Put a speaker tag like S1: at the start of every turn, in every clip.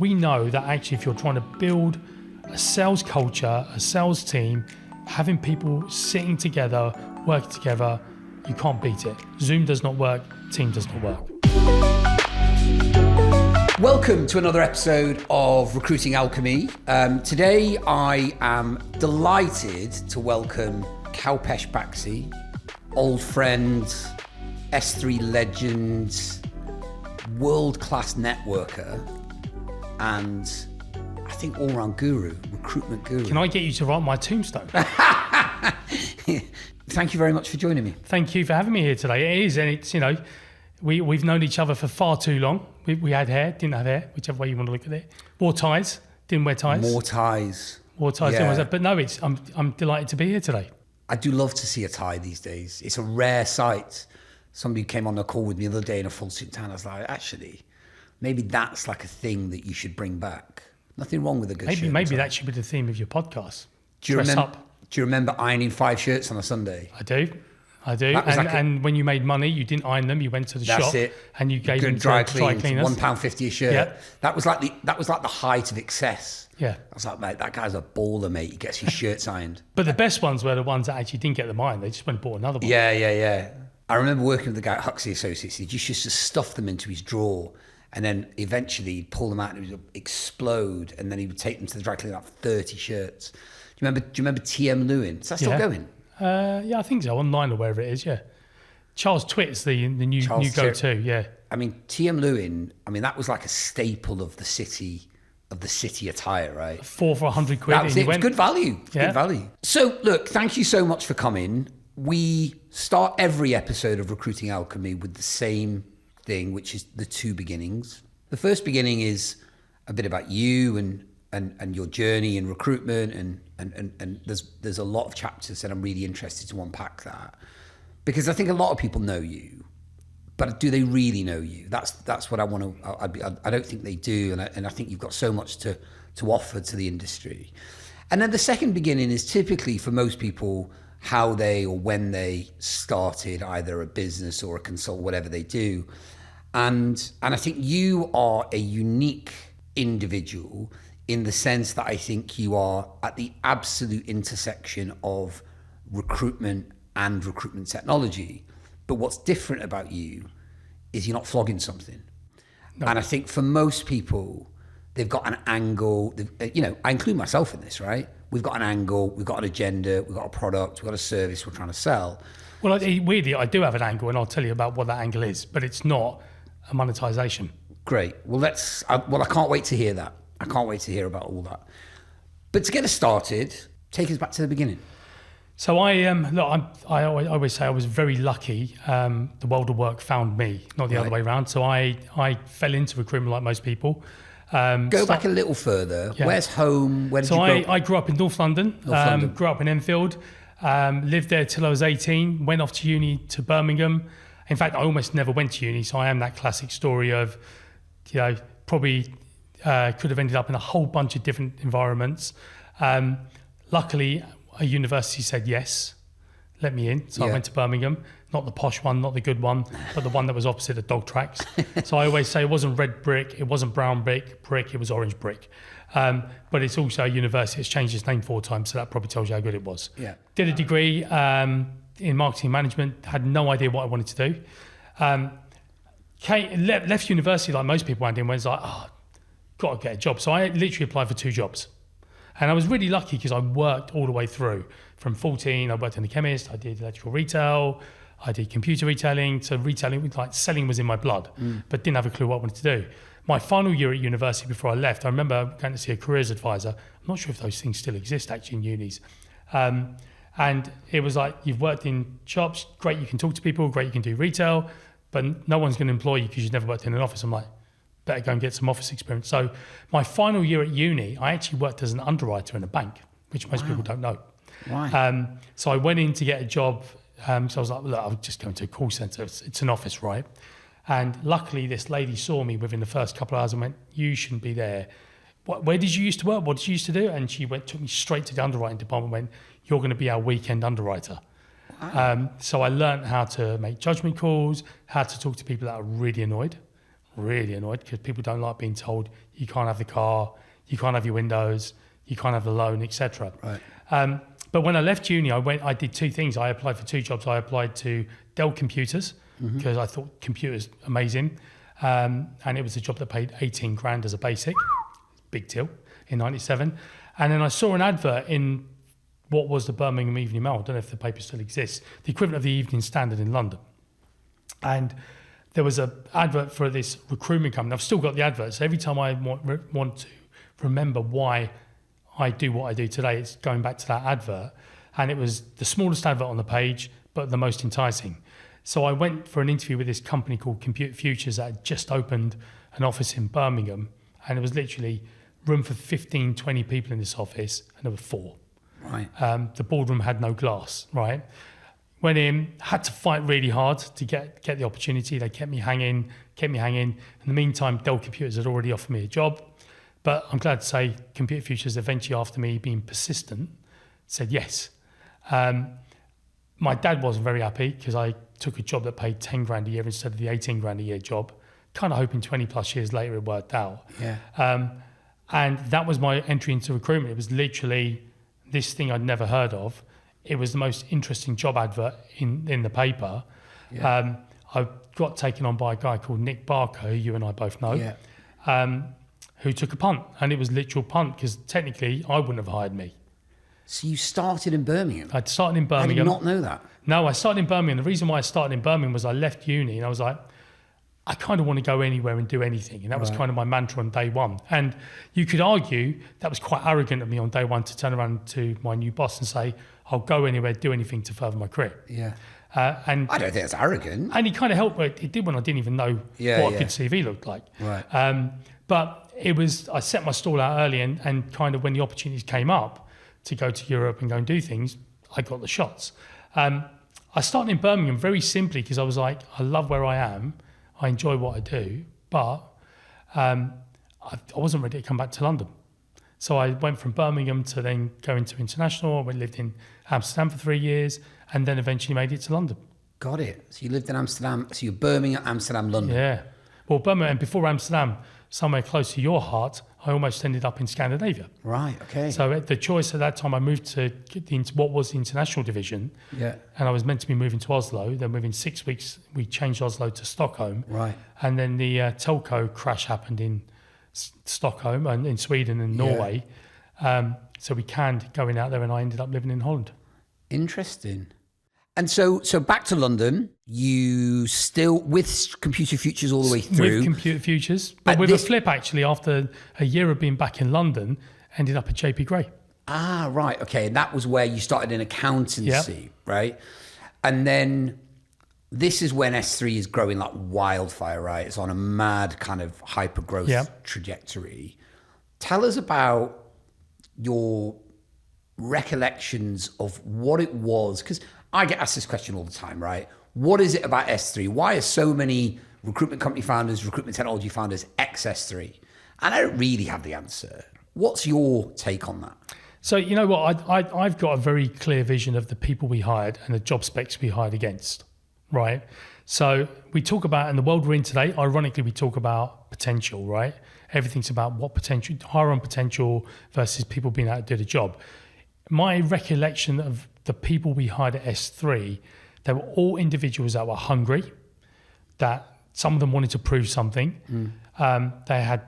S1: We know that actually if you're trying to build a sales culture, a sales team, having people sitting together, working together, you can't beat it. Zoom does not work, Team does not work.
S2: Welcome to another episode of Recruiting Alchemy. Today I am delighted to welcome Kalpesh Baxi, old friend, SThree legend, world-class networker, and I think all-round guru, recruitment guru.
S1: Can I get you to write my tombstone?
S2: Thank you very much for joining me.
S1: Thank you for having me here today. It is, and it's, we've known each other for far too long. We had hair, didn't have hair, whichever way you want to look at it. Wore ties, didn't wear ties.
S2: More ties.
S1: Wore ties,
S2: Yeah.
S1: didn't wear ties. But no, I'm delighted to be here today.
S2: I do love to see a tie these days. It's a rare sight. Somebody came on a call with me the other day in a full suit and I was like, actually, maybe that's like a thing that you should bring back. Nothing wrong with a good shirt.
S1: Maybe that should be the theme of your podcast.
S2: Do you remember ironing 5 shirts on a Sunday?
S1: I do. And when you made money, you didn't iron them. You went to the shop and you gave them to dry cleaners.
S2: £1.50 a shirt.
S1: Yeah.
S2: That was like the height of excess.
S1: Yeah.
S2: I was like, mate, that guy's a baller, mate. He gets his shirts ironed.
S1: But the best ones were the ones that actually didn't get them ironed. They just went and bought another one.
S2: Yeah. I remember working with the guy at Huxley Associates. He just used to stuff them into his drawer, and then eventually he'd pull them out and it would explode, and then he would take them to the dry cleaner, like 30 shirts. Do you remember TM Lewin? Is that still going?
S1: Yeah, I think so. Online or wherever it is. Yeah. Charles Twitt's the new go-to. Yeah.
S2: I mean, TM Lewin. I mean, that was like a staple of the city attire, right?
S1: 4 for 100 quid.
S2: That was it. It was good value.
S1: Yeah.
S2: Good value. So, look, thank you so much for coming. We start every episode of Recruiting Alchemy with the same thing, which is the two beginnings. The first beginning is a bit about you and your journey in recruitment, and there's a lot of chapters and I'm really interested to unpack that, because I think a lot of people know you, but do they really know you? That's what I want to. I don't think they do, and I think you've got so much to offer to the industry. And then the second beginning is typically for most people how they or when they started either a business or a consult, whatever they do. And I think you are a unique individual in the sense that I think you are at the absolute intersection of recruitment and recruitment technology. But what's different about you is you're not flogging something. No. And I think for most people, they've got an angle. I include myself in this, right? We've got an angle, we've got an agenda, we've got a product, we've got a service we're trying to sell.
S1: Well, weirdly, I do have an angle, and I'll tell you about what that angle is, but it's not a monetization.
S2: Great. Well, I can't wait to hear that. I can't wait to hear about all that. But to get us started, take us back to the beginning.
S1: So I always say I was very lucky. The world of work found me, not the other way around. So I fell into recruitment like most people.
S2: Go back a little further. Yeah. Where's home? Where did you grow up? I
S1: grew up in North London. Grew up in Enfield. Lived there till I was 18. Went off to uni to Birmingham. In fact, I almost never went to uni. So I am that classic story of, probably could have ended up in a whole bunch of different environments. Luckily, a university said yes, let me in. So I went to Birmingham. Not the posh one, not the good one, but the one that was opposite of dog tracks. So I always say it wasn't red brick, it wasn't brown brick, it was orange brick. But it's also a university. It's changed its name 4 times, so that probably tells you how good it was. Yeah. Did a degree in marketing management, had no idea what I wanted to do. Left university like most people went in, when it's like, got to get a job. So I literally applied for 2 jobs. And I was really lucky because I worked all the way through. From 14, I worked in a chemist, I did electrical retail, I did computer retailing. So retailing, like selling was in my blood, but didn't have a clue what I wanted to do. My final year at university before I left, I remember going to see a careers advisor. I'm not sure if those things still exist actually in unis. And it was like, you've worked in shops, great, you can talk to people, great, you can do retail, but no one's going to employ you because you've never worked in an office. I'm like, better go and get some office experience. So my final year at uni, I actually worked as an underwriter in a bank, which most people don't know.
S2: Why?
S1: So I went in to get a job. So I was like, look, I'll just go into a call centre. It's an office, right? And luckily, this lady saw me within the first couple of hours and went, you shouldn't be there. Where did you used to work? What did you used to do? And she took me straight to the underwriting department and went, you're going to be our weekend underwriter. Wow. So I learned how to make judgment calls, how to talk to people that are really annoyed, really annoyed because people don't like being told you can't have the car, you can't have your windows, you can't have the loan, etc.
S2: Right.
S1: But when I left uni, I did two things. I applied for two jobs. I applied to Dell Computers because I thought computers amazing. And it was a job that paid 18 grand as a basic, big deal, in 97. And then I saw an advert in what was the Birmingham Evening Mail. I don't know if the paper still exists, the equivalent of the Evening Standard in London. And there was an advert for this recruitment company. I've still got the advert. So every time I want to remember why I do what I do today, it's going back to that advert. And it was the smallest advert on the page, but the most enticing. So I went for an interview with this company called Computer Futures that had just opened an office in Birmingham. And it was literally room for 15, 20 people in this office, and there were 4.
S2: Right.
S1: The boardroom had no glass, right? Went in, had to fight really hard to get the opportunity. They kept me hanging. In the meantime, Dell Computers had already offered me a job. But I'm glad to say Computer Futures eventually, after me being persistent, said yes. My dad wasn't very happy because I took a job that paid 10 grand a year instead of the 18 grand a year job, kind of hoping 20 plus years later it worked out.
S2: Yeah.
S1: And that was my entry into recruitment. It was literally this thing I'd never heard of. It was the most interesting job advert in the paper. Yeah. I got taken on by a guy called Nick Barker, who you and I both know, who took a punt. And it was literal punt because technically I wouldn't have hired me.
S2: So you started in Birmingham?
S1: I'd started in Birmingham.
S2: I did not know that.
S1: No, I started in Birmingham. The reason why I started in Birmingham was I left uni and I was like, I kind of want to go anywhere and do anything. And that was kind of my mantra on day one. And you could argue that was quite arrogant of me on day one to turn around to my new boss and say, I'll go anywhere, do anything to further my career.
S2: Yeah.
S1: And
S2: I don't think it's arrogant.
S1: And it kind of helped. It did when I didn't even know what a good CV looked like.
S2: Right.
S1: But it was, I set my stall out early and kind of when the opportunities came up to go to Europe and go and do things, I got the shots. I started in Birmingham very simply because I was like, I love where I am. I enjoy what I do, but I wasn't ready to come back to London. So I went from Birmingham to then going to international. I lived in Amsterdam for 3 years and then eventually made it to London.
S2: Got it. So you lived in Amsterdam. So you're Birmingham, Amsterdam, London.
S1: Yeah. Well, Birmingham, and before Amsterdam, somewhere close to your heart, I almost ended up in Scandinavia.
S2: Right, okay.
S1: So the choice at that time, I moved to what was the international division.
S2: Yeah.
S1: And I was meant to be moving to Oslo. Then within 6 weeks, we changed Oslo to Stockholm.
S2: Right.
S1: And then the telco crash happened in Stockholm and in Sweden and Norway. So we canned going out there and I ended up living in Holland.
S2: Interesting. And so back to London, you still with Computer Futures all the way through.
S1: With Computer Futures, but with a flip actually after a year of being back in London, ended up at JP Gray.
S2: Ah, right. Okay. And that was where you started in accountancy, right? And then this is when SThree is growing like wildfire, right? It's on a mad kind of hyper growth trajectory. Tell us about your recollections of what it was, because I get asked this question all the time, right? What is it about SThree? Why are so many recruitment company founders, recruitment technology founders ex-SThree? And I don't really have the answer. What's your take on that?
S1: So, you know what? I've got a very clear vision of the people we hired and the job specs we hired against, right? So we talk about, in the world we're in today, ironically, we talk about potential, right? Everything's about what potential, hire on potential versus people being able to do the job. My recollection of the people we hired at SThree, they were all individuals that were hungry, that some of them wanted to prove something. They had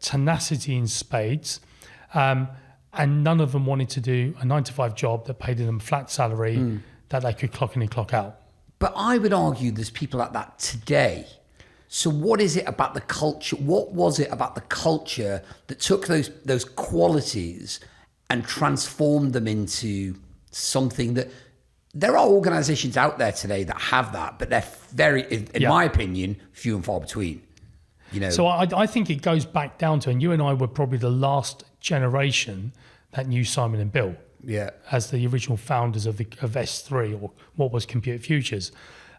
S1: tenacity in spades, and none of them wanted to do a 9-to-5 job that paid them a flat salary that they could clock in and clock out.
S2: But I would argue there's people like that today. So what is it about the culture? What was it about the culture that took those qualities and transformed them into something that there are organizations out there today that have that, but they're very, in my opinion, few and far between. You know. So
S1: I think it goes back down to, and you and I were probably the last generation that knew Simon and Bill as the original founders of SThree, or what was Computer Futures.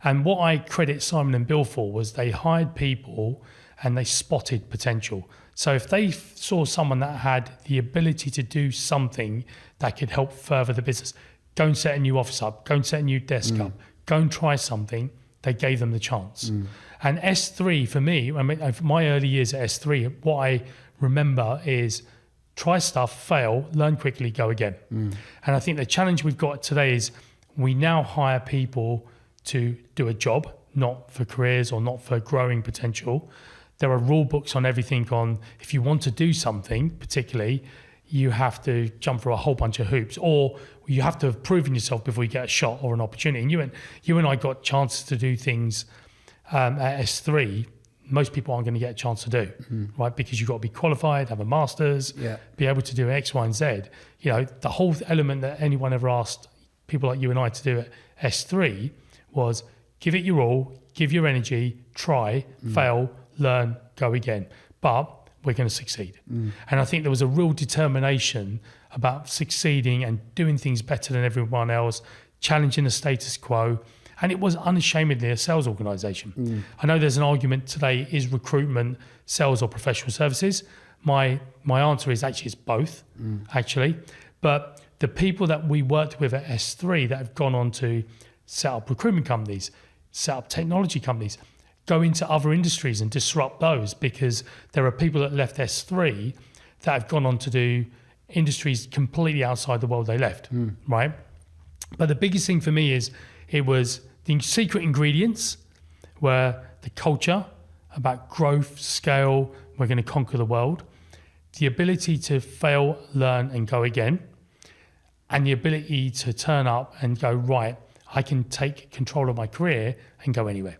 S1: And what I credit Simon and Bill for was they hired people and they spotted potential. So if they saw someone that had the ability to do something that could help further the business, go and set a new office up, go and set a new desk up, go and try something, they gave them the chance. And S3 for me, I mean, my early years at S3, what I remember is try stuff, fail, learn quickly, go again. And I think the challenge we've got today is we now hire people to do a job, not for careers or not for growing potential. There are rule books on everything on if you want to do something, particularly, you have to jump through a whole bunch of hoops, or you have to have proven yourself before you get a shot or an opportunity. And you and I got chances to do things at S3 most people aren't going to get a chance to do, right? Because you've got to be qualified, have a master's, be able to do X, Y, and Z. You know, the whole element that anyone ever asked people like you and I to do at S3 was give it your all, give your energy, try, fail, learn, go again. But we're going to succeed. And I think there was a real determination about succeeding and doing things better than everyone else, challenging the status quo. And it was unashamedly a sales organisation. I know there's an argument today, is recruitment sales or professional services? My answer is actually it's both, actually. But the people that we worked with at S3 that have gone on to set up recruitment companies, set up technology companies, go into other industries and disrupt those, because there are people that left S3 that have gone on to do industries completely outside the world they left, right? But the biggest thing for me is it was the secret ingredients were the culture about growth, scale, we're going to conquer the world, the ability to fail, learn and go again, and the ability to turn up and go, right, I can take control of my career and go anywhere.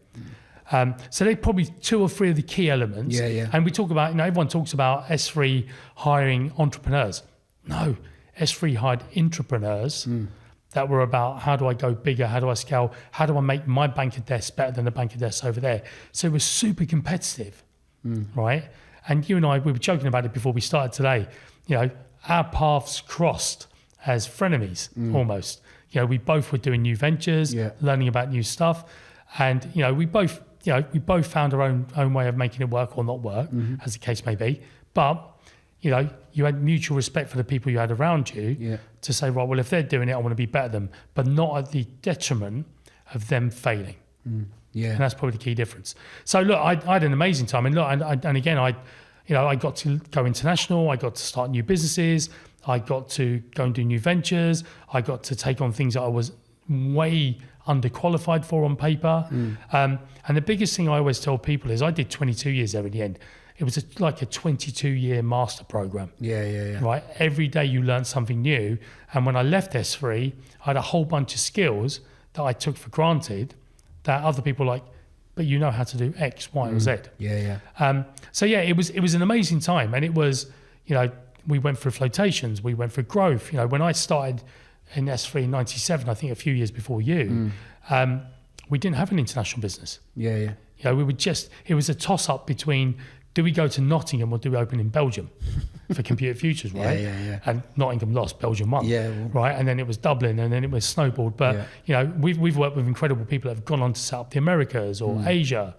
S1: So they're probably two or three of the key elements. And we talk about, everyone talks about S3 hiring entrepreneurs. No, S3 hired entrepreneurs that were about how do I go bigger, how do I scale, how do I make my bank of desks better than the bank of desks over there. So it was super competitive, right? And you and I, we were joking about it before we started today. Our paths crossed as frenemies almost. We both were doing new ventures, learning about new stuff. And, we both found our own way of making it work or not work, as the case may be. But, you had mutual respect for the people you had around you to say, right, well, if they're doing it, I want to be better than them, but not at the detriment of them failing. And that's probably the key difference. So, look, I had an amazing time. And look, and again, I got to go international. I got to start new businesses. I got to go and do new ventures. I got to take on things that I was way underqualified for on paper. And the biggest thing I always tell people is I did 22 years there in the end. It was like a 22-year master program. Right? Every day you learn something new. And when I left S3, I had a whole bunch of skills that I took for granted that other people like, but you know how to do X, Y, or Z. So it was an amazing time. And it was, we went through flotations, we went through growth. When I started in S3 in 97, I think a few years before you, we didn't have an international business. We were it was a toss-up between, do we go to Nottingham or do we open in Belgium for Computer Futures, right? And Nottingham lost, Belgium won, right? And then it was Dublin, and then it was snowballed. But, we've worked with incredible people that have gone on to set up the Americas or Asia.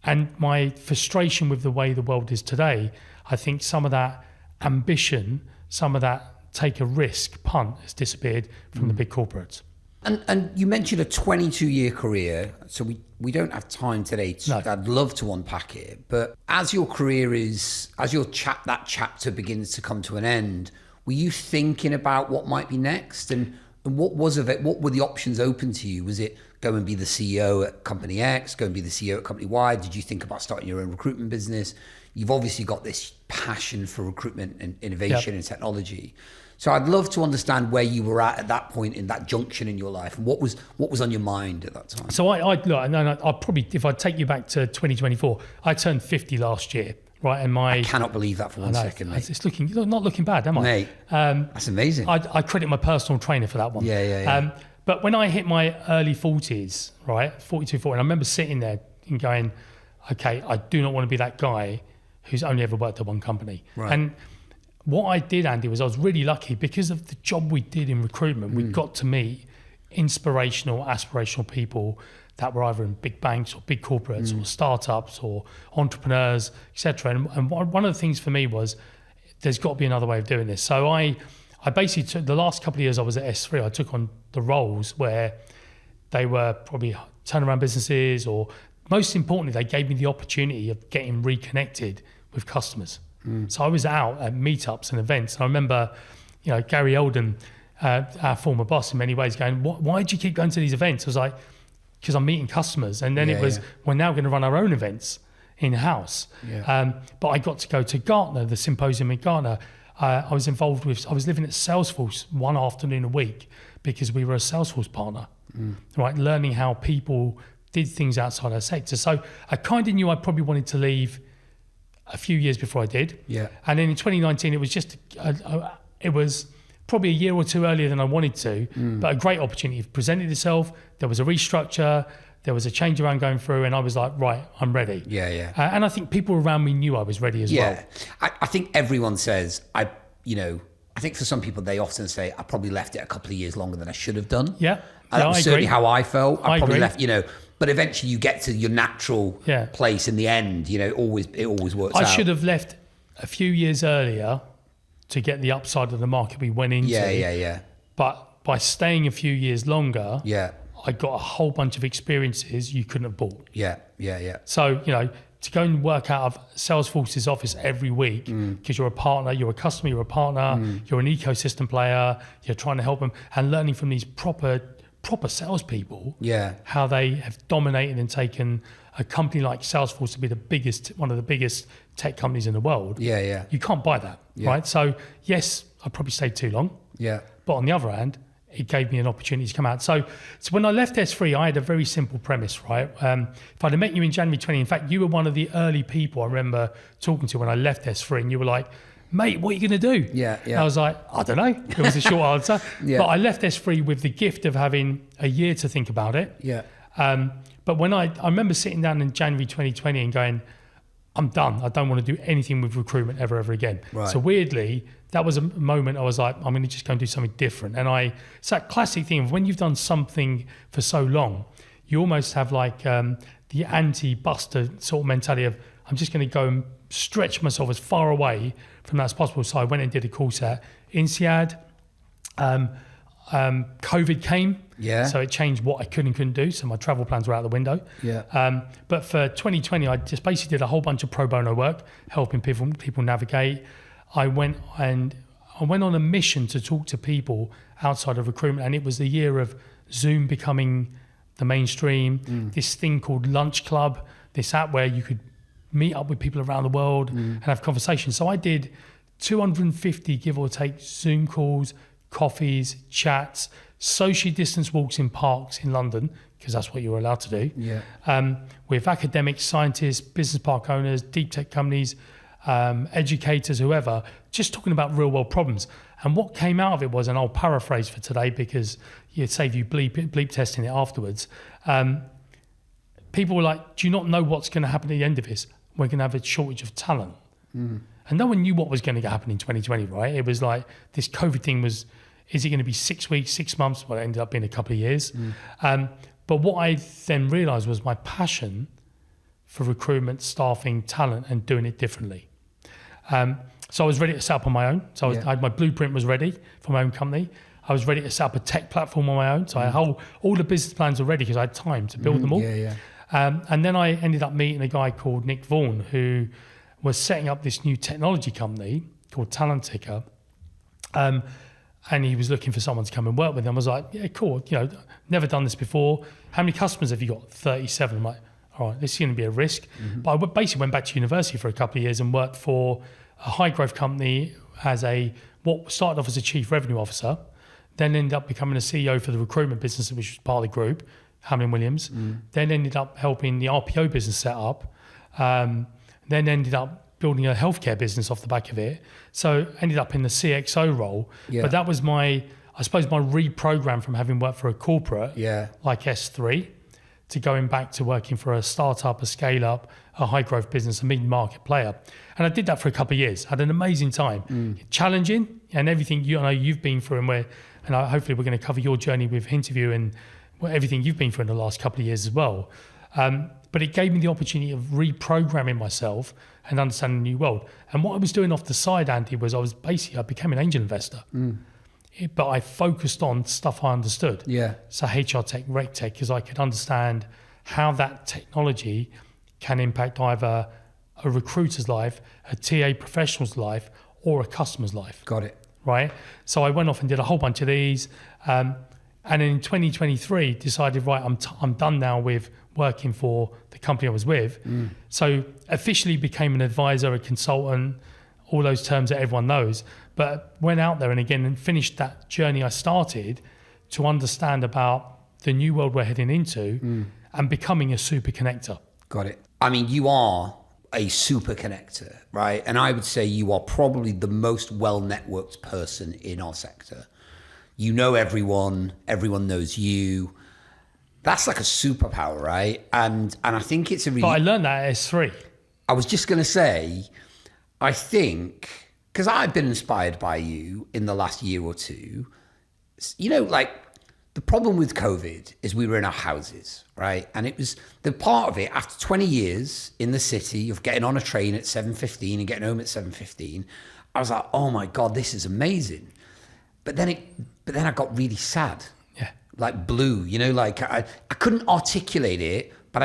S1: And my frustration with the way the world is today, I think some of that ambition, some of that take a risk punt has disappeared from the big corporates.
S2: And you mentioned a 22-year career, so we don't have time today. I'd love to unpack it, but as your career that chapter begins to come to an end, were you thinking about what might be next, and what was of it? What were the options open to you? Was it go and be the CEO at company X, go and be the CEO at company Y? Did you think about starting your own recruitment business? You've obviously got this passion for recruitment and innovation and technology. So I'd love to understand where you were at that point in that junction in your life, and what was on your mind at that time.
S1: So I'll probably, if I take you back to 2024, I turned 50 last year, right? And
S2: I cannot believe that for one second, mate.
S1: It's not looking bad, am I?
S2: Mate, that's amazing.
S1: I credit my personal trainer for that one. But when I hit my early 40s, right, 42, 40, and I remember sitting there and going, okay, I do not want to be that guy who's only ever worked at one company.
S2: Right.
S1: And what I did, Andy, was I was really lucky because of the job we did in recruitment. We got to meet inspirational, aspirational people that were either in big banks or big corporates or startups or entrepreneurs, etc. And one of the things for me was there's got to be another way of doing this. So I basically took the last couple of years I was at S3, I took on the roles where they were probably turnaround businesses, or most importantly, they gave me the opportunity of getting reconnected with customers. So I was out at meetups and events. And I remember, Gary Eldon, our former boss in many ways, going, why do you keep going to these events? I was like, because I'm meeting customers. And then we're now going to run our own events in-house. But I got to go to Gartner, the symposium in Gartner. I was living at Salesforce one afternoon a week because we were a Salesforce partner, right? Learning how people did things outside our sector. So I kind of knew I probably wanted to leave a few years before I did. And then in 2019, it was just, it was probably a year or two earlier than I wanted to, but a great opportunity presented itself. There was a restructure, there was a change around going through, and I was like, right, I'm ready. And I think people around me knew I was ready as well.
S2: I think everyone says, I think for some people, they often say, I probably left it a couple of years longer than I should have done. That was certainly how I felt. I probably left, but eventually you get to your natural place in the end, it always works out.
S1: I should have left a few years earlier to get the upside of the market we went into. But by staying a few years longer, I got a whole bunch of experiences you couldn't have bought. So, to go and work out of Salesforce's office every week, because you're a partner, you're a customer, you're a partner, you're an ecosystem player, you're trying to help them, and learning from these proper salespeople, how they have dominated and taken a company like Salesforce to be one of the biggest tech companies in the world. You can't buy that, right? So yes, I probably stayed too long. But on the other hand, it gave me an opportunity to come out. So when I left SThree, I had a very simple premise, right? If I'd have met you in January 20, in fact, you were one of the early people I remember talking to when I left SThree, and you were like, mate, what are you going to do? And I was like, I don't know. It was a short answer. But I left SThree with the gift of having a year to think about it. But when I remember sitting down in January 2020 and going, I'm done. I don't want to do anything with recruitment ever again. So weirdly, that was a moment I was like, I'm going to just go and do something different. And it's that classic thing of when you've done something for so long, you almost have like the anti-buster sort of mentality of, I'm just going to go and stretch myself as far away from that as possible. So I went and did a course at INSEAD. COVID came, so it changed what I could and couldn't do. So my travel plans were out the window. But for 2020, I just basically did a whole bunch of pro bono work, helping people navigate. I went on a mission to talk to people outside of recruitment, and it was the year of Zoom becoming the mainstream. This thing called Lunch Club, this app where you could meet up with people around the world and have conversations. So I did 250, give or take, Zoom calls, coffees, chats, socially distanced walks in parks in London, because that's what you were allowed to do, with academics, scientists, business park owners, deep tech companies, educators, whoever, just talking about real world problems. And what came out of it was, and I'll paraphrase for today because it'd save you bleep testing it afterwards, people were like, do you not know what's going to happen at the end of this? We're going to have a shortage of talent. And no one knew what was going to happen in 2020, right? It was like this COVID thing was, is it going to be 6 weeks, 6 months? Well, it ended up being a couple of years. But what I then realized was my passion for recruitment, staffing, talent, and doing it differently. So I was ready to set up on my own. So my blueprint was ready for my own company. I was ready to set up a tech platform on my own. So I had all the business plans were ready because I had time to build them all. And then I ended up meeting a guy called Nick Vaughan, who was setting up this new technology company called Talent Ticker. And he was looking for someone to come and work with him. I was like, yeah, cool. Never done this before. How many customers have you got? 37. I'm like, all right, this is going to be a risk. But I basically went back to university for a couple of years and worked for a high growth company as what started off as a chief revenue officer, then ended up becoming a CEO for the recruitment business, which was part of the group, Hamlin Williams, then ended up helping the RPO business set up, then ended up building a healthcare business off the back of it. So ended up in the CXO role. But that was my reprogram from having worked for a corporate like SThree to going back to working for a startup, a scale up, a high growth business, a mid-market player. And I did that for a couple of years, had an amazing time. Challenging, and everything you've been through, and hopefully we're going to cover your journey with Interview and everything you've been through in the last couple of years as well. But it gave me the opportunity of reprogramming myself and understanding the new world. And what I was doing off the side, Andy, was I became an angel investor. but I focused on stuff I understood.
S2: Yeah.
S1: So HR tech, rec tech, because I could understand how that technology can impact either a recruiter's life, a TA professional's life, or a customer's life.
S2: Got it.
S1: Right? So I went off and did a whole bunch of these. And in 2023, decided, right, I'm done now with working for the company I was with. So officially became an advisor, a consultant, all those terms that everyone knows. But went out there and finished that journey I started to understand about the new world we're heading into and becoming a super connector.
S2: Got it. I mean, you are a super connector, right? And I would say you are probably the most well-networked person in our sector. You know everyone knows you. That's like a superpower, right? And I think it's a really...
S1: But I learned that at SThree.
S2: I was just going to say, I think, because I've been inspired by you in the last year or two, you know, like the problem with COVID is we were in our houses, right? And it was the part of it after 20 years in the city of getting on a train at 7:15 and getting home at 7:15, I was like, oh my God, this is amazing. But then I got really sad.
S1: Yeah.
S2: Like blue, you know, like I couldn't articulate it, but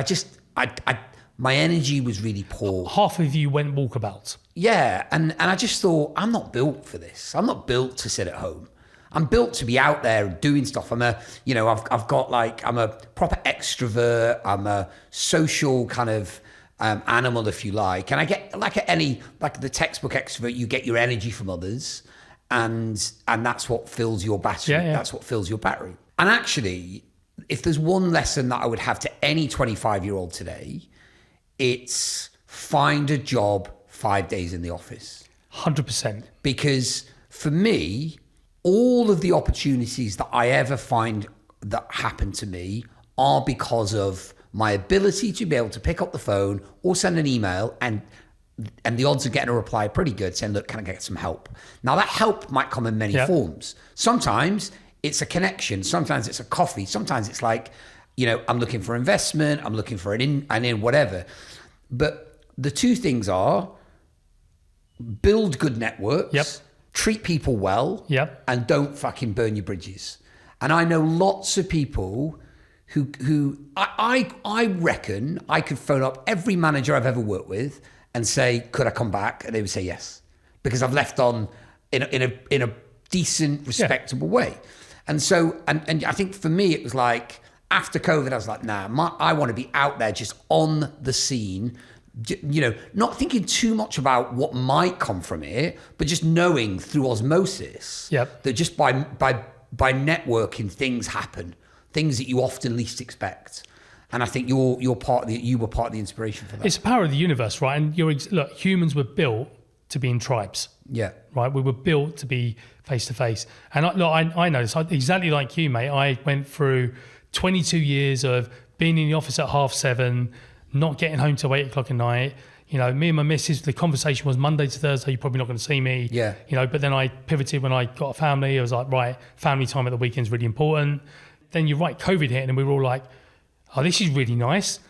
S2: my energy was really poor. Half
S1: of you went walkabouts.
S2: Yeah, and I just thought, I'm not built for this. I'm not built to sit at home. I'm built to be out there doing stuff. I'm a proper extrovert. I'm a social kind of animal, if you like. And I get like the textbook extrovert, you get your energy from others, and that's what fills your battery.
S1: Yeah.
S2: That's what fills your battery. And actually, if there's one lesson that I would have to any 25-year-old today, it's find a job 5 days in the office.
S1: 100%.
S2: Because for me, all of the opportunities that I ever find that happen to me are because of my ability to be able to pick up the phone or send an email, and the odds of getting a reply are pretty good, saying, look, can I get some help? Now that help might come in many forms. Sometimes it's a connection. Sometimes it's a coffee. Sometimes it's like, you know, I'm looking for investment. I'm looking for an in, whatever. But the two things are build good networks, treat people well, and don't fucking burn your bridges. And I know lots of people who I reckon I could phone up every manager I've ever worked with and say, could I come back? And they would say yes, because I've left on in a decent, respectable way. And so, and I think for me, it was like, after COVID, I was like, nah, I want to be out there just on the scene, you know, not thinking too much about what might come from it, but just knowing through osmosis that just by networking, things happen, things that you often least expect. And I think you were part of the inspiration for that.
S1: It's the power of the universe, right? And look, humans were built to be in tribes.
S2: Yeah.
S1: Right. We were built to be face to face. And I know this exactly like you, mate. I went through 22 years of being in the office at 7:30, not getting home till 8 o'clock at night. You know, me and my missus, the conversation was Monday to Thursday, you're probably not going to see me.
S2: Yeah.
S1: You know, but then I pivoted when I got a family. I was like, right, family time at the weekend's really important. Then you're right, COVID hit, and we were all like, oh, this is really nice.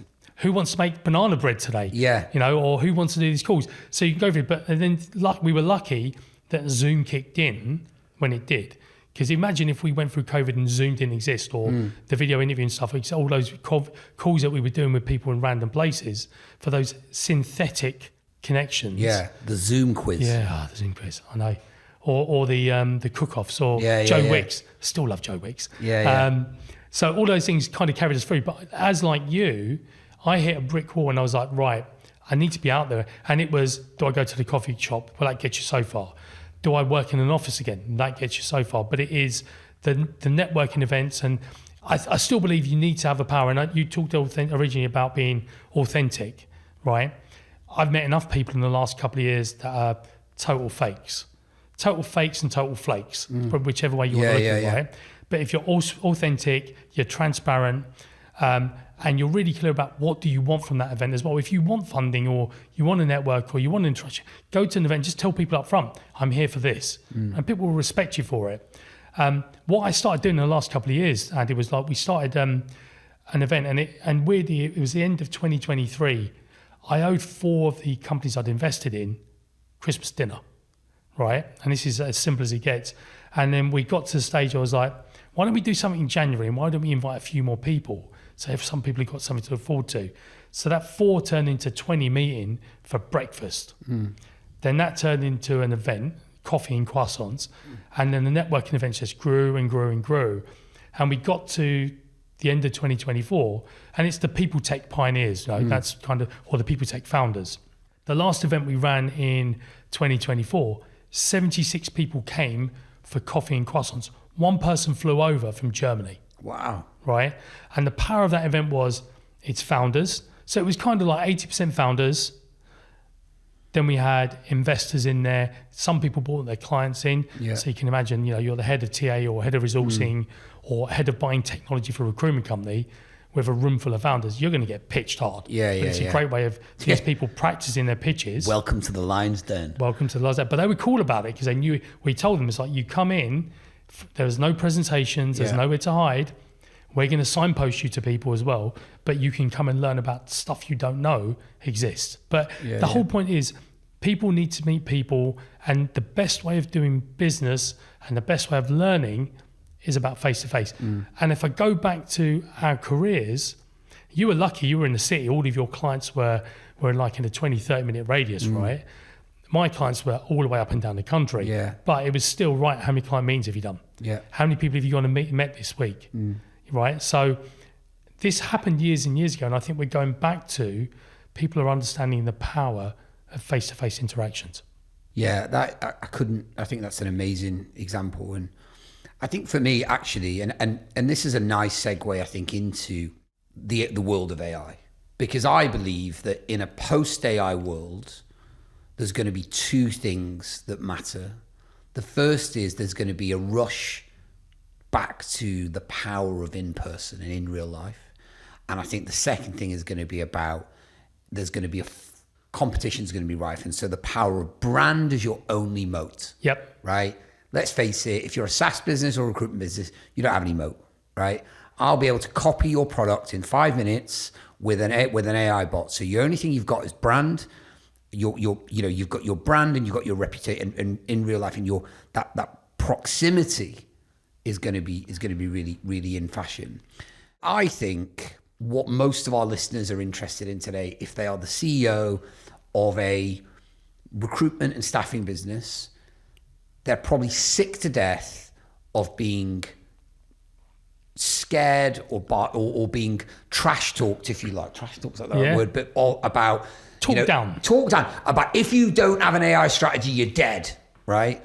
S1: Who wants to make banana bread today?
S2: Yeah.
S1: You know, or who wants to do these calls? So you can go for it. But then we were lucky that Zoom kicked in when it did. Because imagine if we went through COVID and Zoom didn't exist, or the video interview and stuff, all those calls that we were doing with people in random places for those synthetic connections.
S2: Yeah, the Zoom quiz.
S1: Yeah, the Zoom quiz, I know. Or the cook-offs, or Joe Wicks. Still love Joe Wicks. So all those things kind of carried us through. But as like you, I hit a brick wall and I was like, right, I need to be out there. And it was, do I go to the coffee shop? Well, that gets you so far. Do I work in an office again? That gets you so far. But it is the networking events. And I still believe you need to have a power. And you talked originally about being authentic, right? I've met enough people in the last couple of years that are total fakes and total flakes, whichever way you want to look at it, right? But if you're authentic, you're transparent, and you're really clear about what do you want from that event as well. If you want funding, or you want a network, or you want an introduction, go to an event, just tell people up front, I'm here for this. And people will respect you for it. What I started doing in the last couple of years, Andy, was like we started an event, and weirdly, it was the end of 2023. I owed 4 of the companies I'd invested in Christmas dinner, right? And this is as simple as it gets. And then we got to the stage I was like, why don't we do something in January and why don't we invite a few more people? So if some people have got something to look forward to. So that 4 turned into 20 meeting for breakfast. Then that turned into an event, coffee and croissants. And then the networking events just grew and grew and grew. And we got to the end of 2024, and it's the people tech pioneers, that's kind of, or the people tech founders. The last event we ran in 2024, 76 people came for coffee and croissants. One person flew over from Germany.
S2: Wow.
S1: Right? And the power of that event was it's founders. So it was kind of like 80% founders. Then we had investors in there. Some people brought their clients in.
S2: Yeah.
S1: So you can imagine, you're the head of TA or head of resourcing or head of buying technology for a recruitment company with a room full of founders. You're going to get pitched hard. It's a great way of these people practicing their pitches.
S2: Welcome to the lion's den.
S1: Welcome to the lion's den. But they were cool about it because they knew, we told them, it's like, you come in, there's no presentations, there's nowhere to hide. We're going to signpost you to people as well, but you can come and learn about stuff you don't know exists. But the whole point is people need to meet people, and the best way of doing business and the best way of learning is about face-to-face. And if I go back to our careers, you were lucky, you were in the city, all of your clients were like in a 20, 30-minute radius, right? My clients were all the way up and down the country, but it was still, right, how many client meetings have you done? How many people have you gone and met this week? Right? So this happened years and years ago, and I think we're going back to people are understanding the power of face-to-face interactions.
S2: Yeah, that I think that's an amazing example. And I think for me, actually, and this is a nice segue, I think, into the world of AI, because I believe that in a post-AI world, there's going to be two things that matter. The first is there's going to be a rush back to the power of in-person and in real life. And I think the second thing is going to be about, there's going to be competition's going to be rife. And so the power of brand is your only moat. Right? Let's face it, if you're a SaaS business or a recruitment business, you don't have any moat, right? I'll be able to copy your product in 5 minutes with an AI bot. So the only thing you've got is brand. You've got your brand and you've got your reputation and in real life, and that proximity is going to be really, really in fashion. I think what most of our listeners are interested in today, if they are the CEO of a recruitment and staffing business, they're probably sick to death of being scared or being trash talked, if you like. Trash talk's like that word, but all about talk down about if you don't have an AI strategy, you're dead, right?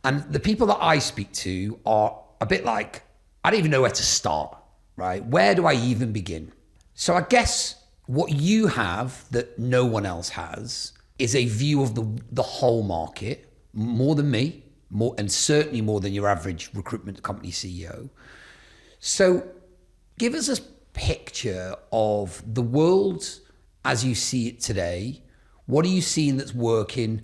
S2: And the people that I speak to are a bit like, I don't even know where to start, right? Where do I even begin? So I guess what you have that no one else has is a view of the whole market, more than me, and certainly more than your average recruitment company CEO. So give us a picture of the world as you see it today. What are you seeing that's working?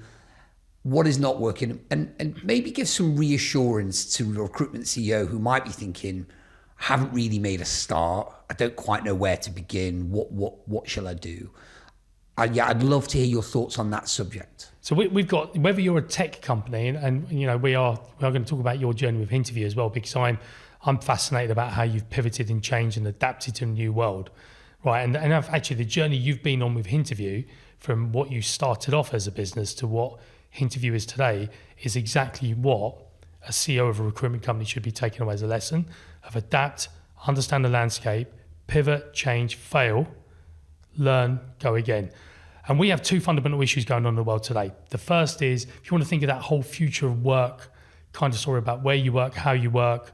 S2: What is not working? And maybe give some reassurance to the recruitment CEO who might be thinking, I haven't really made a start. I don't quite know where to begin. What shall I do? I'd love to hear your thoughts on that subject.
S1: So we've got, whether you're a tech company, and we are going to talk about your journey with Interview as well, because I'm fascinated about how you've pivoted and changed and adapted to a new world, right? And actually the journey you've been on with Interview, from what you started off as a business to what Interview is today, is exactly what a CEO of a recruitment company should be taking away as a lesson of adapt, understand the landscape, pivot, change, fail, learn, go again. And we have two fundamental issues going on in the world today. The first is, if you want to think of that whole future of work kind of story about where you work, how you work,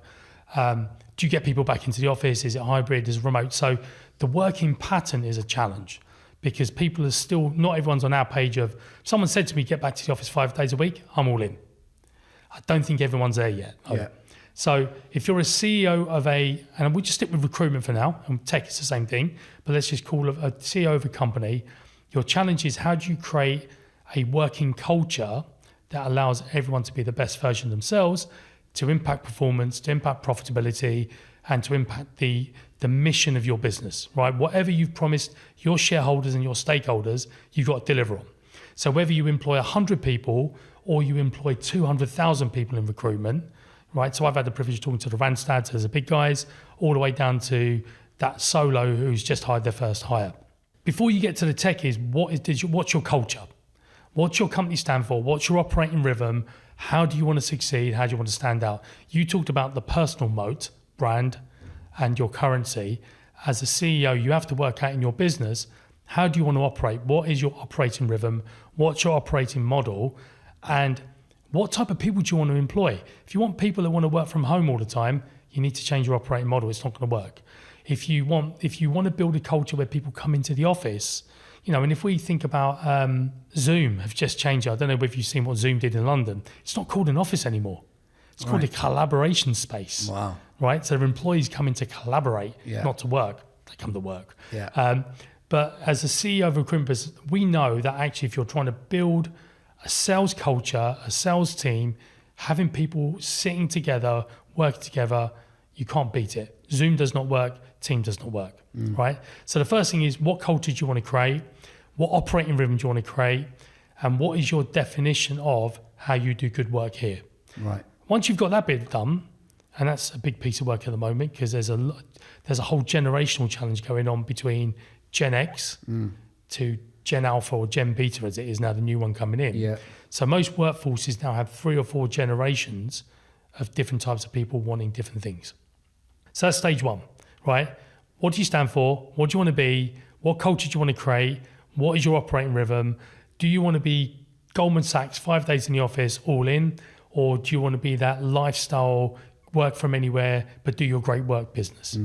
S1: do you get people back into the office? Is it hybrid? Is it remote? So the working pattern is a challenge, because people are still, not everyone's on our page of, someone said to me, get back to the office 5 days a week, I'm all in. I don't think everyone's there yet.
S2: Yeah.
S1: So if you're a CEO of and we'll just stick with recruitment for now, and tech is the same thing, but let's just call it a CEO of a company, your challenge is, how do you create a working culture that allows everyone to be the best version of themselves, to impact performance, to impact profitability, and to impact the mission of your business, right? Whatever you've promised your shareholders and your stakeholders, you've got to deliver on. So whether you employ 100 people or you employ 200,000 people in recruitment, right? So I've had the privilege of talking to the Randstads, as the big guys, all the way down to that solo who's just hired their first hire. Before you get to the tech what's your culture? What's your company stand for? What's your operating rhythm? How do you want to succeed? How do you want to stand out? You talked about the personal moat, brand, and your currency. As a CEO, you have to work out in your business, how do you want to operate? What is your operating rhythm? What's your operating model? And what type of people do you want to employ? If you want people that want to work from home all the time, you need to change your operating model. It's not going to work. If you want to build a culture where people come into the office, and if we think about Zoom have just changed. I don't know if you've seen what Zoom did in London. It's not called an office anymore. It's called a collaboration space.
S2: Wow.
S1: Right? So employees come in to collaborate, not to work. They come to work.
S2: Yeah.
S1: But as a CEO of a recruitment business, we know that actually if you're trying to build a sales culture, a sales team, having people sitting together, working together, you can't beat it. Zoom does not work, team does not work, right? So the first thing is, what culture do you want to create? What operating rhythm do you want to create? And what is your definition of how you do good work here?
S2: Right.
S1: Once you've got that bit done, and that's a big piece of work at the moment because there's a whole generational challenge going on between Gen X to Gen Alpha or Gen Beta, as it is now, the new one coming in.
S2: Yeah.
S1: So most workforces now have 3 or 4 generations of different types of people wanting different things. So that's stage one, right? What do you stand for? What do you want to be? What culture do you want to create? What is your operating rhythm? Do you want to be Goldman Sachs 5 days in the office, all in? Or do you want to be that lifestyle, work from anywhere, but do your great work business?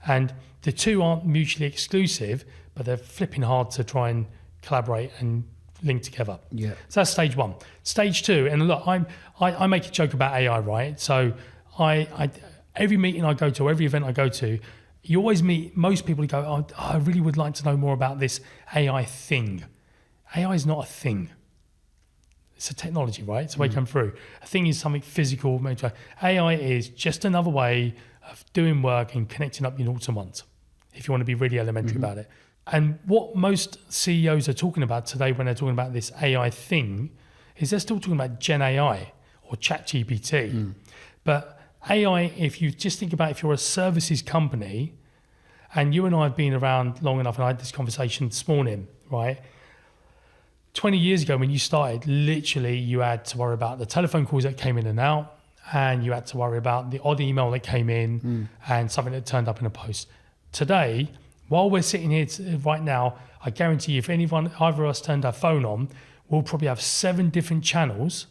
S1: And the two aren't mutually exclusive, but they're flipping hard to try and collaborate and link together.
S2: Yeah.
S1: So that's stage one. Stage two, and look, I make a joke about AI, right? So I every meeting I go to, every event I go to, you always meet most people who go, oh, I really would like to know more about this AI thing. AI is not a thing. It's a technology, right? It's a way to come through. A thing is something physical. AI is just another way of doing work and connecting up your noughts and ones, if you want to be really elementary about it. And what most CEOs are talking about today when they're talking about this AI thing is they're still talking about Gen AI or ChatGPT. But AI, if you just think about if you're a services company, and you and I have been around long enough, and I had this conversation this morning, right? 20 years ago when you started, literally you had to worry about the telephone calls that came in and out, and you had to worry about the odd email that came in and something that turned up in a post. Today, while we're sitting here right now, I guarantee you if either of us turned our phone on, we'll probably have 7 different channels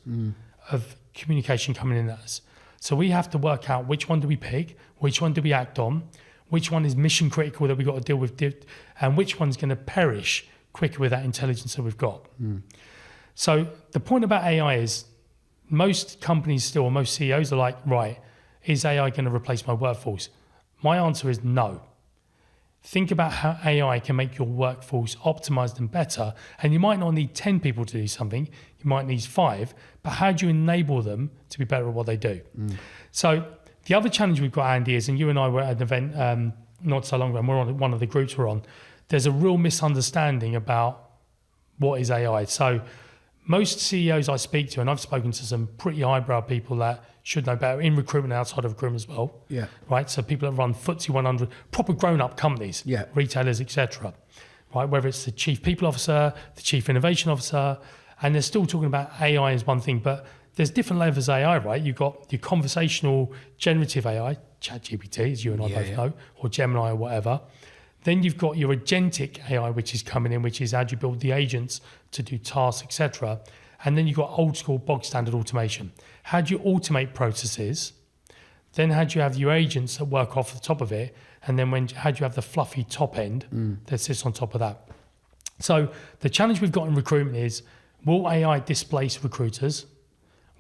S1: of communication coming in at us. So we have to work out which one do we pick, which one do we act on, which one is mission critical that we've got to deal with, and which one's going to perish quicker with that intelligence that we've got. So the point about AI is most companies still, or most CEOs are like, right, is AI going to replace my workforce? My answer is no. Think about how AI can make your workforce optimized and better. And you might not need 10 people to do something, you might need 5, but how do you enable them to be better at what they do? So the other challenge we've got, Andy, is, and you and I were at an event not so long ago, and we're on one of the groups we're on, there's a real misunderstanding about what is AI. So most CEOs I speak to, and I've spoken to some pretty highbrow people that should know better in recruitment and outside of recruitment as well. Yeah. Right. So people that run FTSE 100, proper grown-up companies, retailers, etc. Right. Whether it's the chief people officer, the chief innovation officer, and they're still talking about AI as one thing, but there's different levels of AI, right? You've got your conversational generative AI, ChatGPT, as you and I both know, or Gemini or whatever. Then you've got your agentic AI, which is coming in, which is how do you build the agents to do tasks, etc. And then you've got old school bog standard automation. How do you automate processes? Then how do you have your agents that work off the top of it? And then how do you have the fluffy top end that sits on top of that? So the challenge we've got in recruitment is, will AI displace recruiters?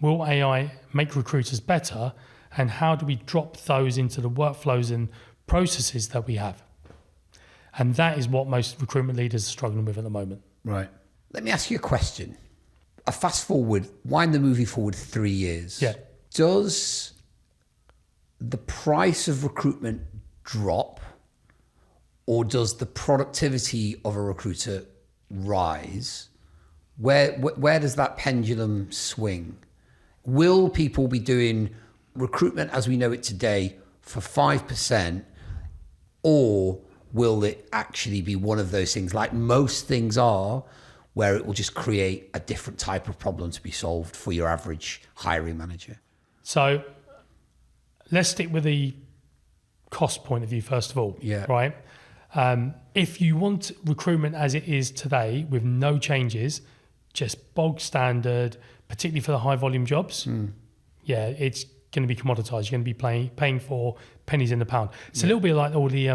S1: Will AI make recruiters better? And how do we drop those into the workflows and processes that we have? And that is what most recruitment leaders are struggling with at the moment.
S2: Right. Let me ask you a question. A fast forward, wind the movie forward 3 years.
S1: Yeah.
S2: Does the price of recruitment drop, or does the productivity of a recruiter rise, where does that pendulum swing? Will people be doing recruitment as we know it today for 5%, or will it actually be one of those things, like most things are, where it will just create a different type of problem to be solved for your average hiring manager?
S1: So let's stick with the cost point of view first of all,
S2: Yeah.
S1: right? If you want recruitment as it is today with no changes, just bog standard, particularly for the high volume jobs, yeah, it's going to be commoditized. You're going to be paying for pennies in the pound. It's a little bit like all the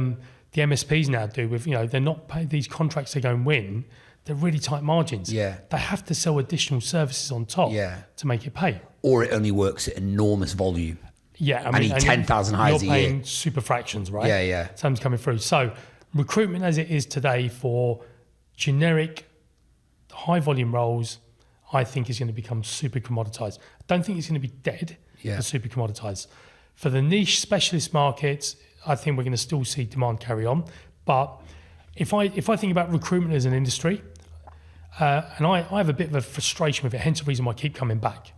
S1: MSPs now do with, they're not paying these contracts they go and win. They're really tight margins.
S2: Yeah.
S1: They have to sell additional services on top to make it pay.
S2: Or it only works at enormous volume.
S1: Yeah.
S2: I need 10,000 hires a year.
S1: You're paying super fractions, right?
S2: Yeah, yeah.
S1: Something's coming through. So recruitment as it is today for generic high volume roles, I think is going to become super commoditized. I don't think it's going to be dead, but super commoditized. For the niche specialist markets, I think we're going to still see demand carry on. But if I think about recruitment as an industry, and I have a bit of a frustration with it, hence the reason why I keep coming back,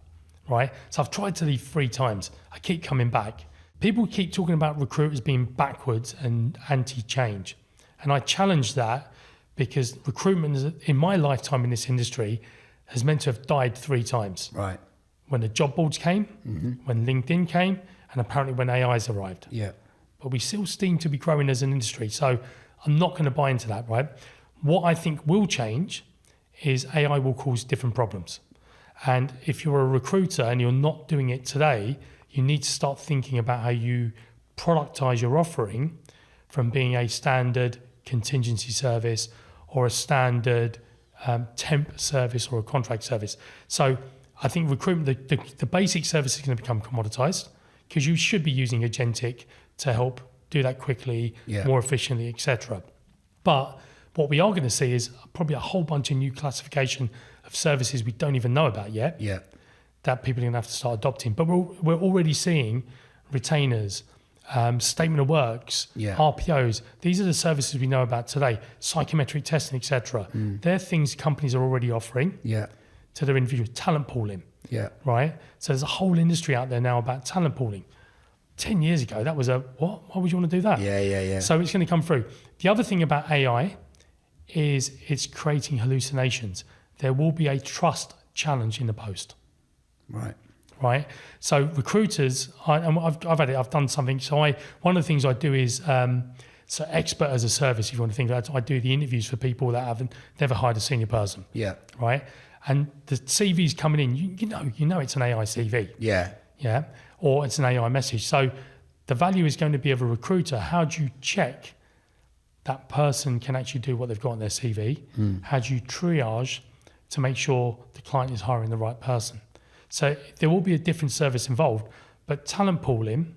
S1: right? So I've tried to leave 3 times. I keep coming back. People keep talking about recruiters being backwards and anti-change. And I challenge that because recruitment, in my lifetime in this industry, has meant to have died 3 times.
S2: Right.
S1: When the job boards came, when LinkedIn came, and apparently when AI's arrived.
S2: Yeah.
S1: But we still seem to be growing as an industry. So I'm not going to buy into that, right? What I think will change is AI will cause different problems. And if you're a recruiter and you're not doing it today, you need to start thinking about how you productize your offering from being a standard contingency service or a standard temp service or a contract service. So I think recruitment, the basic service is going to become commoditized because you should be using agentic to help do that quickly, more efficiently, etc. But what we are going to see is probably a whole bunch of new classification of services we don't even know about yet that people are going to have to start adopting. But we're already seeing retainers, statement of works, RPOs. These are the services we know about today, psychometric testing, etc. They're things companies are already offering to their individual talent pooling, right? So there's a whole industry out there now about talent pooling. 10 years ago, that was what? Why would you want to do that?
S2: Yeah.
S1: So it's going to come through. The other thing about AI is it's creating hallucinations. There will be a trust challenge in the post. Right. So recruiters, I've had it. I've done something. So one of the things I do is so expert as a service. If you want to think about it, I do the interviews for people that haven't never hired a senior person. Right. And the CVs coming in, you know it's an AI CV. Yeah. Or it's an AI message. So the value is going to be of a recruiter. How do you check that person can actually do what they've got on their CV? How do you triage to make sure the client is hiring the right person? So there will be a different service involved, but talent pooling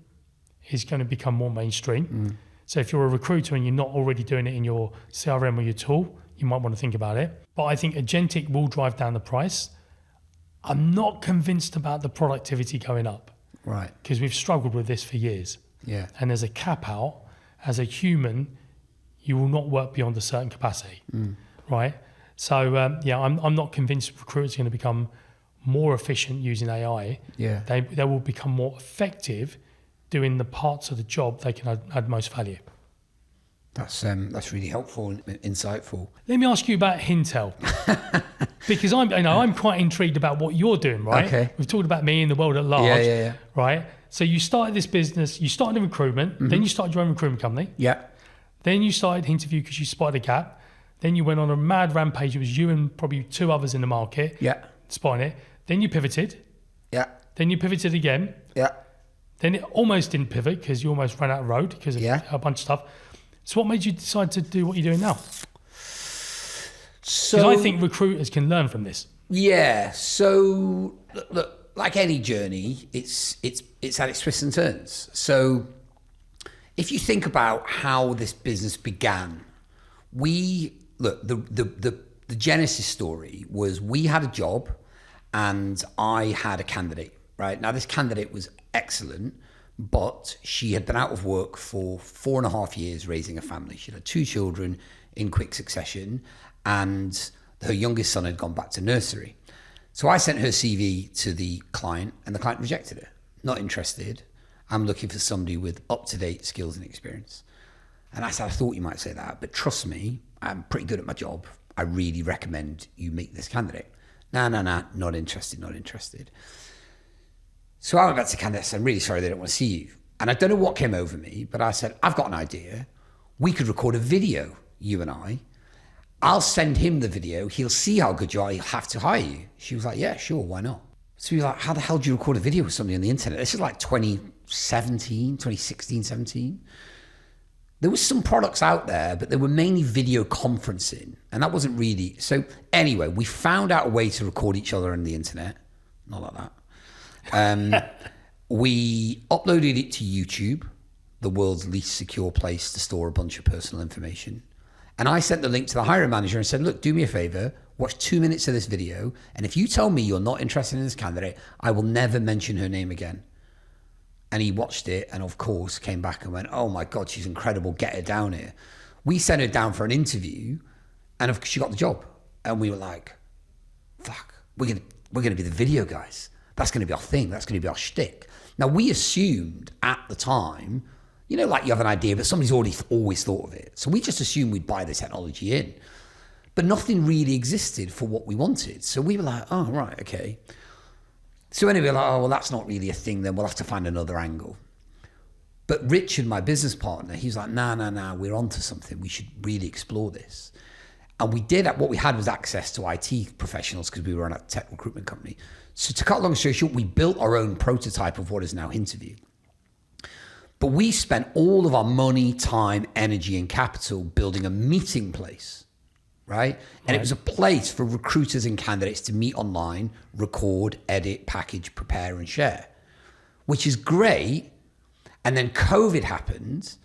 S1: is going to become more mainstream. So if you're a recruiter and you're not already doing it in your CRM or your tool, you might want to think about it. But I think agentic will drive down the price. I'm not convinced about the productivity going up.
S2: Right.
S1: Because we've struggled with this for years. And there's a cap out. As a human, you will not work beyond a certain capacity. Right. So I'm not convinced recruiters are going to become more efficient using AI. They will become more effective doing the parts of the job they can add most value.
S2: That's really helpful and insightful.
S1: Let me ask you about Hintel, because I'm quite intrigued about what you're doing. Right?
S2: Okay.
S1: We've talked about me in the world at large.
S2: Yeah.
S1: Right. So you started this business. You started in recruitment. Then you started your own recruitment company. Then you started Interview because you spotted a gap. Then you went on a mad rampage. It was you and probably 2 others in the market. Spotting it. Then you pivoted. Then you pivoted again. Then it almost didn't pivot because you almost ran out of road because of a bunch of stuff. So what made you decide to do what you're doing now?
S2: So
S1: I think recruiters can learn from this.
S2: So look, like any journey, it's had its twists and turns. So if you think about how this business began, the genesis story was we had a job and I had a candidate, right? Now this candidate was excellent, but she had been out of work for 4.5 years raising a family. She had 2 children in quick succession, and her youngest son had gone back to nursery. So I sent her CV to the client and the client rejected her. Not interested. I'm looking for somebody with up-to-date skills and experience. And I said, I thought you might say that, but trust me, I'm pretty good at my job. I really recommend you meet this candidate. No, not interested. So I went back to the candidate and said, I'm really sorry they don't want to see you. And I don't know what came over me, but I said, I've got an idea. We could record a video, you and I. I'll send him the video. He'll see how good you are. He'll have to hire you. She was like, yeah, sure, why not? So he was like, how the hell do you record a video with somebody on the internet? This is like 2016, 17. There was some products out there, but they were mainly video conferencing. And that wasn't really... So anyway, we found out a way to record each other on the internet. Not like that. We uploaded it to YouTube, the world's least secure place to store a bunch of personal information. And I sent the link to the hiring manager and said, look, do me a favor, watch 2 minutes of this video. And if you tell me you're not interested in this candidate, I will never mention her name again. And he watched it and of course came back and went, oh my God, she's incredible. Get her down here. We sent her down for an interview and she got the job. And we were like, fuck, we're going to be the video guys. That's going to be our thing. That's going to be our shtick. Now we assumed at the time, you know, like you have an idea, but somebody's always thought of it. So we just assumed we'd buy the technology in. But nothing really existed for what we wanted. So we were like, oh, right, okay. So anyway, like, oh, well, that's not really a thing then. We'll have to find another angle. But Richard, my business partner, he's like, nah, we're onto something. We should really explore this. And we did, what we had was access to IT professionals because we were on a tech recruitment company. So to cut a long story short, we built our own prototype of what is now Interview. But we spent all of our money, time, energy, and capital building a meeting place, right? And it was a place for recruiters and candidates to meet online, record, edit, package, prepare, and share, which is great. And then COVID happened.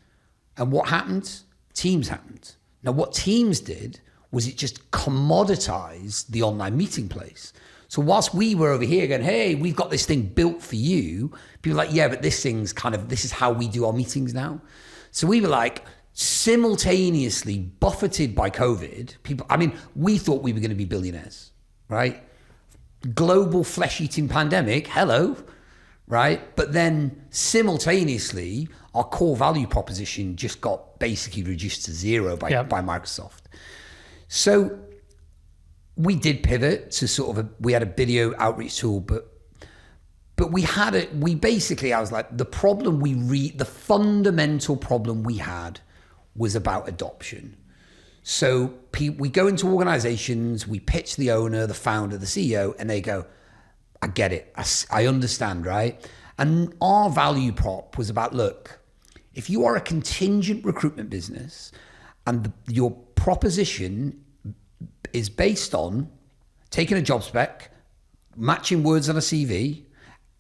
S2: And what happened? Teams happened. Now, what Teams did was it just commoditized the online meeting place. So whilst we were over here going, hey, we've got this thing built for you, people were like, yeah, but this thing's this is how we do our meetings now. So we were like simultaneously buffeted by COVID. We thought we were going to be billionaires, right? Global flesh-eating pandemic, hello, right? But then simultaneously, our core value proposition just got basically reduced to zero by Microsoft. So we did pivot to we had a video outreach tool, but I was like, the fundamental problem we had was about adoption. So we go into organizations, we pitch the owner, the founder, the CEO, and they go, I get it. I understand, right? And our value prop was about, look, if you are a contingent recruitment business and your proposition is based on taking a job spec, matching words on a CV,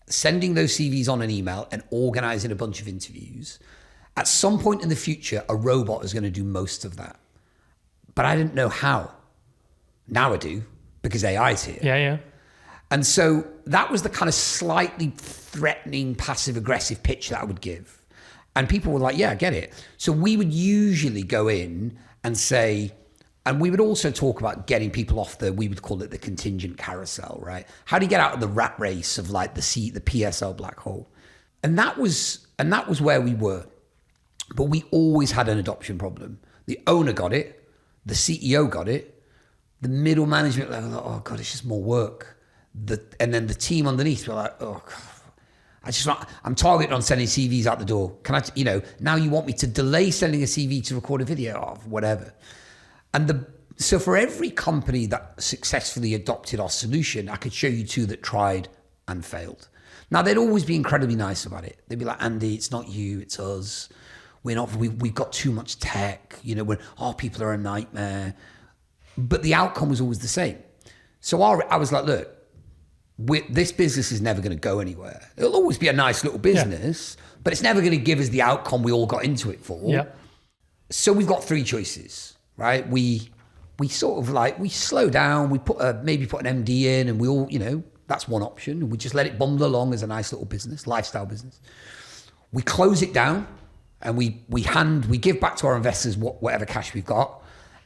S2: sending those CVs on an email and organizing a bunch of interviews, at some point in the future, a robot is going to do most of that. But I didn't know how. Now I do, because AI is here.
S1: Yeah.
S2: And so that was the kind of slightly threatening, passive-aggressive pitch that I would give. And people were like, yeah, I get it. So we would usually go in and say, and we would also talk about getting people off we would call it the contingent carousel, right? How do you get out of the rat race of like the PSL black hole? And that was where we were. But we always had an adoption problem. The owner got it. The CEO got it. The middle management level, like, oh God, it's just more work. And then the team underneath were like, oh God, I'm targeted on sending CVs out the door. Can I, now you want me to delay sending a CV to record a video of whatever. And so for every company that successfully adopted our solution, I could show you two that tried and failed. Now they'd always be incredibly nice about it. They'd be like, Andy, it's not you, it's us. We've got too much tech, our people are a nightmare. But the outcome was always the same. So I was like, look, this business is never going to go anywhere. It'll always be a nice little business, but it's never going to give us the outcome we all got into it for.
S1: Yeah.
S2: So we've got three choices, right? We sort of we slow down, we maybe put an MD in, and we all, that's one option. And we just let it bumble along as a nice little business, lifestyle business. We close it down and we give back to our investors whatever cash we've got.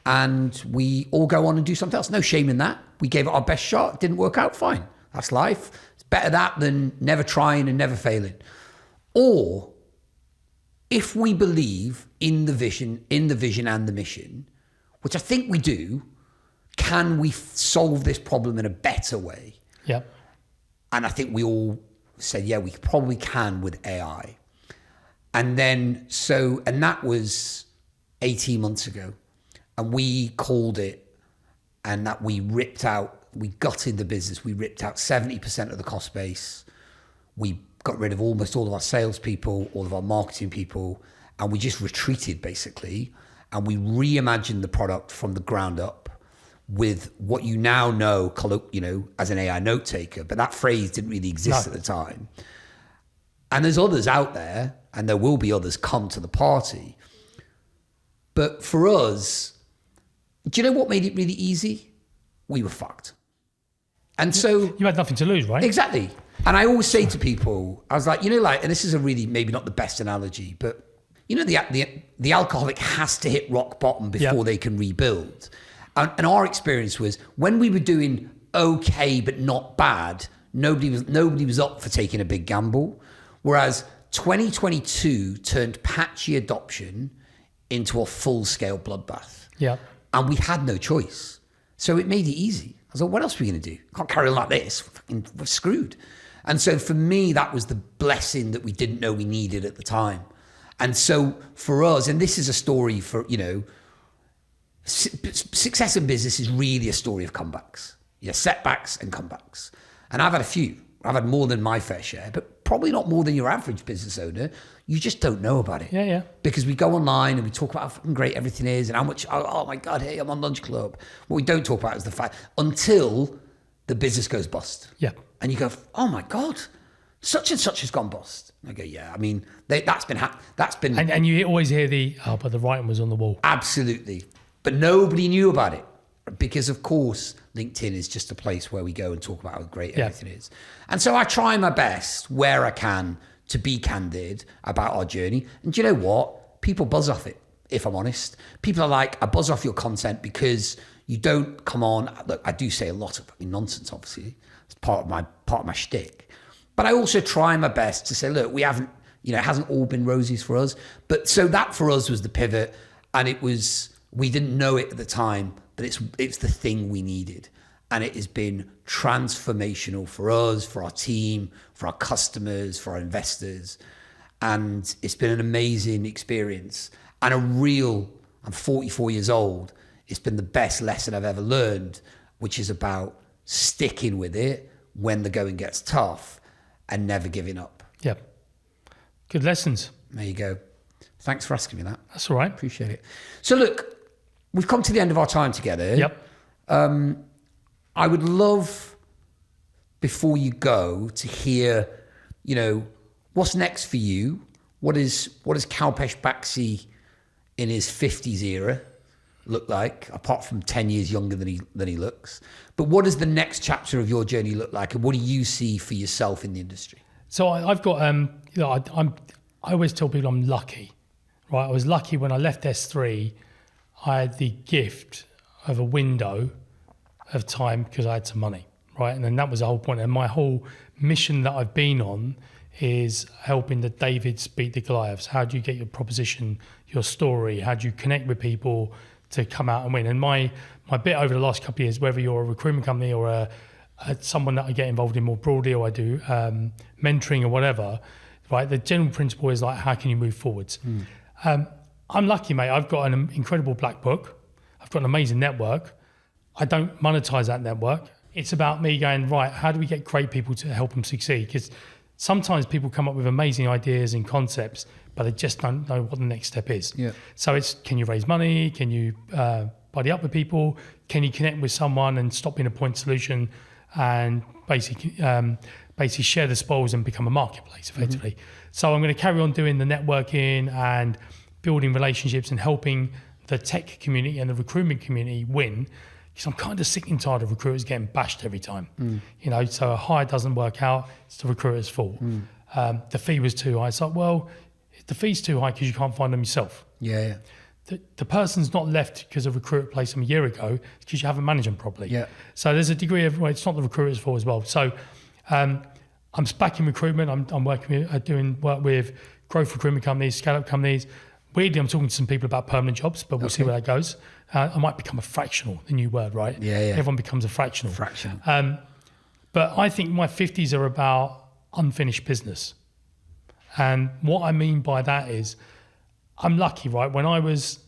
S2: and we all go on and do something else. No shame in that. We gave it our best shot. Didn't work out. Fine. That's life. It's better that than never trying and never failing. Or if we believe in the vision and the mission, which I think we do, can we solve this problem in a better way?
S1: Yeah.
S2: And I think we all said, yeah, we probably can with AI. And then, and that was 18 months ago. And we called it, and that we gutted the business. We ripped out 70% of the cost base. We got rid of almost all of our salespeople, all of our marketing people, and we just retreated basically. And we reimagined the product from the ground up with what you now know, as an AI note taker, but that phrase didn't really exist at the time. And there's others out there, and there will be others come to the party. But for us, do you know what made it really easy? We were fucked. And so...
S1: You had nothing to lose, right?
S2: Exactly. And I always say to people, I was like, and this is a really, maybe not the best analogy, but the alcoholic has to hit rock bottom before they can rebuild. And our experience was when we were doing okay but not bad, nobody was up for taking a big gamble. Whereas 2022 turned patchy adoption into a full-scale bloodbath.
S1: Yeah.
S2: And we had no choice. So it made it easy. I was like, what else are we going to do? Can't carry on like this. We're screwed. And so for me, that was the blessing that we didn't know we needed at the time. And so for us, and this is a story for, success in business is really a story of comebacks. Setbacks and comebacks. And I've had a few. I've had more than my fair share, but probably not more than your average business owner. You just don't know about it.
S1: Yeah.
S2: Because we go online and we talk about how fucking great everything is and how much, oh my God, hey, I'm on Lunch Club. What we don't talk about is the fact, until the business goes bust.
S1: Yeah.
S2: And you go, oh my God, such and such has gone bust. I go, yeah, I mean, that's been...
S1: And you always hear but the writing was on the wall.
S2: Absolutely. But nobody knew about it because, of course, LinkedIn is just a place where we go and talk about how great everything is. And so I try my best where I can to be candid about our journey. And do you know what? People buzz off it, if I'm honest. People are like, I buzz off your content because you don't come on. Look, I do say a lot of fucking nonsense, obviously. It's part of my shtick. But I also try my best to say, look, we haven't, it hasn't all been roses for us. But so that for us was the pivot. And we didn't know it at the time, but it's the thing we needed. And it has been transformational for us, for our team, for our customers, for our investors. And it's been an amazing experience. And I'm 44 years old. It's been the best lesson I've ever learned, which is about sticking with it when the going gets tough and never giving up.
S1: Yeah. Good lessons.
S2: There you go. Thanks for asking me that.
S1: That's all right.
S2: Appreciate it. So look, we've come to the end of our time together.
S1: Yep.
S2: I would love, before you go, to hear, what's next for you? What is Kalpesh Baxi in his 50s era look like, apart from 10 years younger than he looks? But what does the next chapter of your journey look like, and what do you see for yourself in the industry?
S1: So I've got, I always tell people I'm lucky, right? I was lucky when I left SThree. I had the gift of a window of time because I had some money, right? And then that was the whole point. And my whole mission that I've been on is helping the Davids beat the Goliaths. How do you get your proposition, your story? How do you connect with people to come out and win? And my bit over the last couple of years, whether you're a recruitment company or someone that I get involved in more broadly, or I do mentoring or whatever, right? The general principle is like, how can you move forwards? I'm lucky, mate. I've got an incredible black book. I've got an amazing network. I don't monetize that network. It's about me going, right, how do we get great people to help them succeed? Because sometimes people come up with amazing ideas and concepts, but they just don't know what the next step is. Yeah. So it's, can you raise money? Can you buddy up with people? Can you connect with someone and stop being a point solution and basically share the spoils and become a marketplace, effectively? So I'm going to carry on doing the networking and building relationships and helping the tech community and the recruitment community win, because I'm kind of sick and tired of recruiters getting bashed every time. So a hire doesn't work out, it's the recruiter's fault. The fee was too high. It's like, well, the fee's too high because you can't find them yourself.
S2: Yeah.
S1: the person's not left because a recruiter placed them a year ago, it's because you haven't managed them properly.
S2: Yeah.
S1: So there's a degree of, well, it's not the recruiter's fault as well. So I'm back in recruitment. I'm working with, doing work with growth recruitment companies, scale-up companies. Weirdly, I'm talking to some people about permanent jobs, but we'll see where that goes. I might become a fractional, the new word, right?
S2: Yeah.
S1: Everyone becomes a fractional.
S2: Fractional.
S1: But I think my 50s are about unfinished business. And what I mean by that is I'm lucky, right? When I was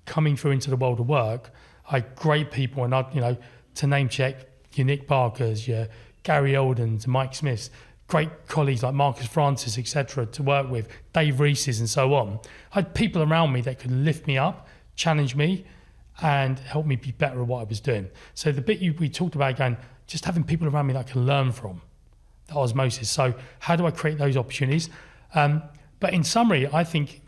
S1: coming through into the world of work, I had great people, and to name check, your Nick Barkers, your Gary Eldens, Mike Smiths, great colleagues like Marcus Francis, etc., to work with, Dave Reese's and so on. I had people around me that could lift me up, challenge me, and help me be better at what I was doing. So the bit we talked about again, just having people around me that I can learn from, the osmosis. So how do I create those opportunities? But in summary, I think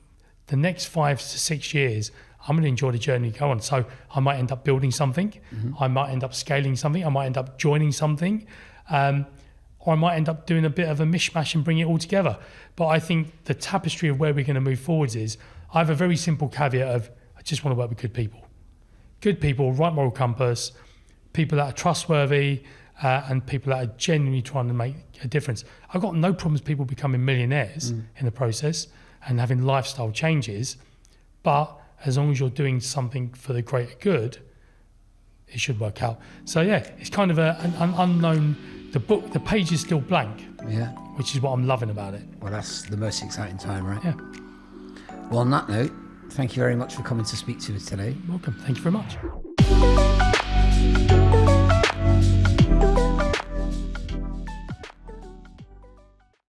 S1: the next 5 to 6 years, I'm going to enjoy the journey go on. So I might end up building something, I might end up scaling something, I might end up joining something, or I might end up doing a bit of a mishmash and bring it all together. But I think the tapestry of where we're going to move forwards is, I have a very simple caveat of, I just want to work with good people. Good people, right moral compass, people that are trustworthy, and people that are genuinely trying to make a difference. I've got no problems people becoming millionaires in the process and having lifestyle changes, but as long as you're doing something for the greater good, it should work out. So yeah, it's kind of an unknown, the page is still blank, which is what I'm loving about it.
S2: Well, that's the most exciting time, right?
S1: Yeah.
S2: Well, on that note, thank you very much for coming to speak to us today.
S1: Welcome. Thank you very much.